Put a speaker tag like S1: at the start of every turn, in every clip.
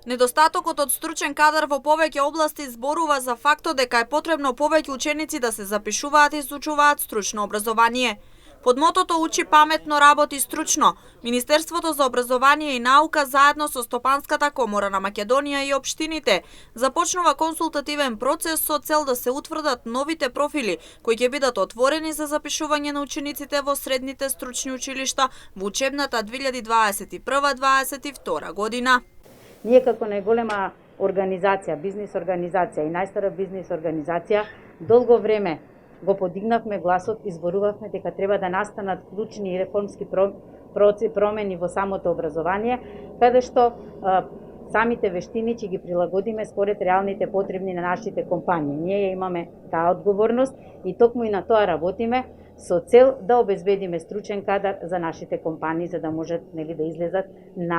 S1: Недостатокот од стручен кадар во повеќе области зборува за фактот дека е потребно повеќе ученици да се запишуваат и изучуваат стручно образование. Под мотото Учи паметно, работи стручно, Министерството за образование и наука заедно со Стопанската комора на Македонија и општините започнува консултативен процес со цел да се утврдат новите профили кои ќе бидат отворени за запишување на учениците во средните стручни училишта во учебната 2021-2022 година.
S2: Ние како најголема организација, бизнис организација и најстара бизнис организација, долго време го подигнавме гласот и зборувавме дека треба да настанат клучни и реформски промени во самото образование, каде што самите вештини ќе ги прилагодиме според реалните потребни на нашите компании. Ние имаме таа одговорност и токму и на тоа работиме со цел да обезбедиме стручен кадар за нашите компании, за да можат да излезат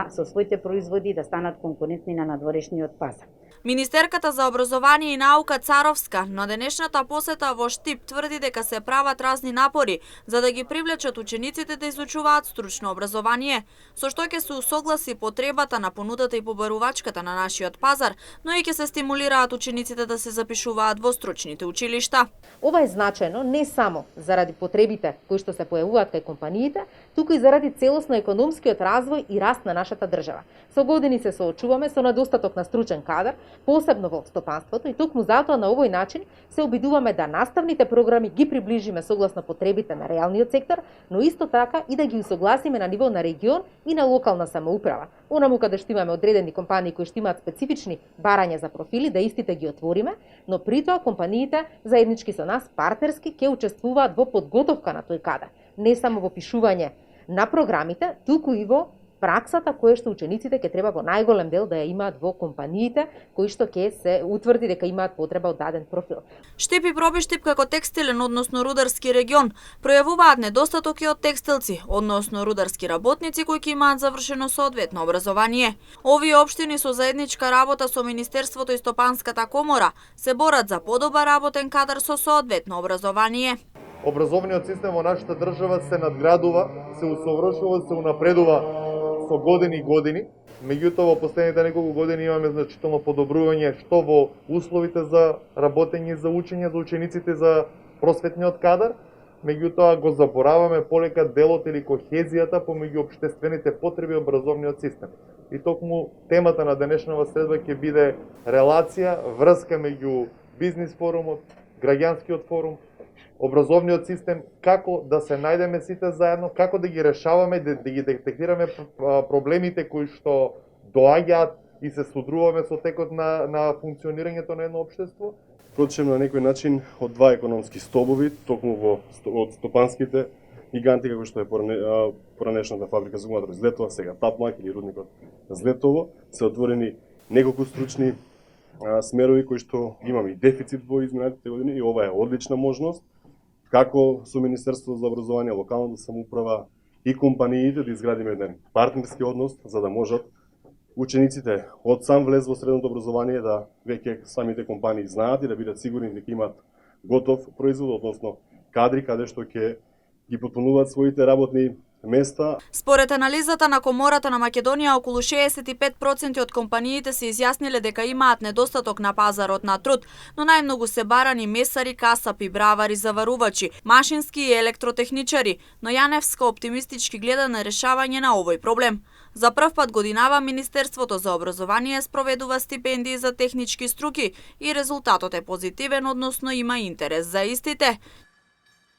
S2: со своите производи и да станат конкурентни на надворешниот пазар.
S1: Министерката за образование и наука Царовска на денешната посета во Штип тврди дека се прават разни напори за да ги привлечат учениците да изучуваат стручно образование, со што ќе се усогласи потребата на понудата и побарувачката на нашиот пазар, но и ќе се стимулираат учениците да се запишуваат во стручните училишта.
S3: Ова е значајно не само заради потребите кои што се појавуваат кај компаниите, туку и заради целосно економскиот развој и раст на нашата држава. Со години се соочуваме со недостаток на стручен кадар, посебно во стопанството, и токму затоа на овој начин се обидуваме да наставните програми ги приближиме согласно потребите на реалниот сектор, но исто така и да ги усогласиме на ниво на регион и на локална самоуправа. Онаму каде што имаме одредени компании кои што имаат специфични барања за профили, да истите ги отвориме, но при тоа компаниите заеднички со нас партнерски ќе учествуваат во подготовка на тој кадар, не само во пишување на програмите, туку и во праксата која што учениците ќе треба во најголем дел да ја имаат во компаниите кои што ќе се утврди дека имаат потреба од даден профил.
S1: Штип и Пробиштип како текстилен, односно рударски регион, пројавуваат недостаток и од текстилци, односно рударски работници кои ќе имаат завршено соодветно образование. Овие општини со заедничка работа со Министерството и Стопанската комора се борат за подобар работен кадар со соодветно образование.
S4: Образовниот систем во нашата држава се надградува, се усовршува, се унапредува со години и години. Меѓутоа, во последните неколку години имаме значително подобрување што во условите за работење, за учење, за учениците, за просветниот кадар. Меѓутоа, го забораваме полека делот или кохезијата помеѓу општествените потреби и образовниот систем. И токму темата на денешната средба ќе биде релација, врска меѓу бизнис форумот, граѓанскиот форум, образовниот систем, како да се најдеме сите заедно, како да ги решаваме, да ги детектираме проблемите кои што доаѓаат и се судруваме со текот на функционирањето на едно општество.
S5: Протичем на некој начин од два економски столбови, токму од стопанските гиганти како што е поранешната фабрика за гумата Злетова, сега Тапмак или рудникот Злетово, се отворени неколку стручни смерови кои што имаме и дефицит во изминатите години и ова е одлична можност како со Министерството за образование, локалната самоуправа и компаниите да изградиме еден партнерски однос за да можат учениците од сам влез во средното образование да веќе самите компании знаат и да бидат сигурни дека имаат готов производ, односно кадри каде што ќе ги потполнуваат своите работни места.
S1: Според анализата на Комората на Македонија, околу 65% од компаниите се изјасниле дека имаат недостаток на пазарот на труд, но најмногу се барани месари, касапи, бравари, заварувачи, машински и електротехничари, но Јаневска оптимистички гледа на решавање на овој проблем. За прв пат годинава Министерството за образование спроведува стипендии за технички струки и резултатот е позитивен, односно има интерес за истите.